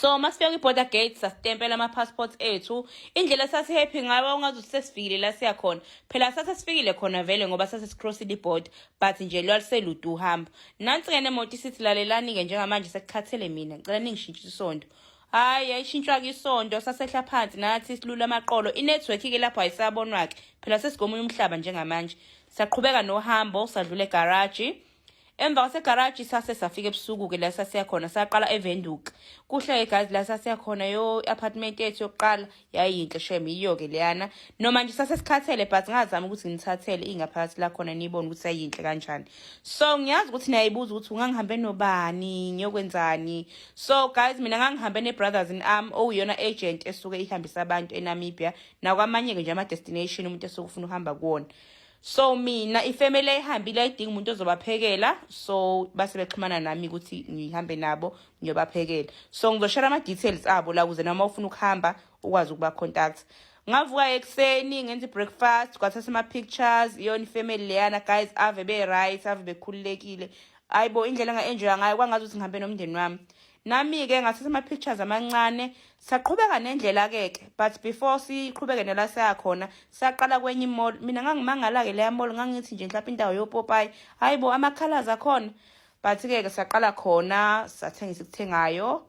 So masifika kwi-border gate sastempela ama-passports ethu. Indlela sasi-happy ngayo ungazuthi sesifikile la siya khona. Phela sasesifikile khona vele ngoba sasesi-crossile i-border, but nje lwaliselude uhamba. Nansi-ke nemoto isithi lalelani-ke njengamanje sekukhathele mina, ngicela ningishintshe isondo. Hayi yayishintshwa-ke isondo sasehla phansi nathi silula amaqolo. Inetwork-ke lapho ayisabonwa-ke. Phela sesigomunye umhlaba njengamanje. Saqhubeka nohambo sadlula egaraji. Emva kwasegaraji sase safika ebusuku-ke la sasiya khona saqala eVenduka. Kuhle guys la sasiya khona apartment yethu yokuqala yayinhle shem iyo-ke leyana. Noma nje sasesikhathele but ngazama ukuthi ngithathele ingaphakathi la khona niyibone ukuthi ayinhle kanjani. So ngiyazi ukuthi niyayibuza ukuthi ungangihambe nobani ngiyokwenzani. So guys mina ngangihambe ne-Brothers in Arm oyiyona agent esuke ihambisa abantu eNamibia nakwamanye-ke nje ama-destination umuntu esuke ufuna uhamba kuwona. So mina ifamily ehambile ayidinga umuntu ozobaphekela, so base bexhumana nami ukuthi ngihambe nabo ngiyobaphekela. So ngizoshare ama details abo la ukuze noma ufuna ukuhamba ukwazi ukuba contact. Ngavuka ekseni ngenza breakfast, kwathatha ama pictures, iyona ifamily leyana guys ave be right, ave bekhululekile. Ayibo indlela nga-enjoy ngayo kwangazi ukuthi ngihambe nomndeni wami. Nami-ke ngathatha ama-pictures amancane, saqhubeka nendlela-ke but before siqhubeke nela sayakhona, saqala kwenye mall. Mina ngangimangala-ke leya mall ngangithi nje mhlawumbe indawo yopopayi, hayibo ama-colours akhona. But-ke saqala khona, sathengisa ikuthengayo.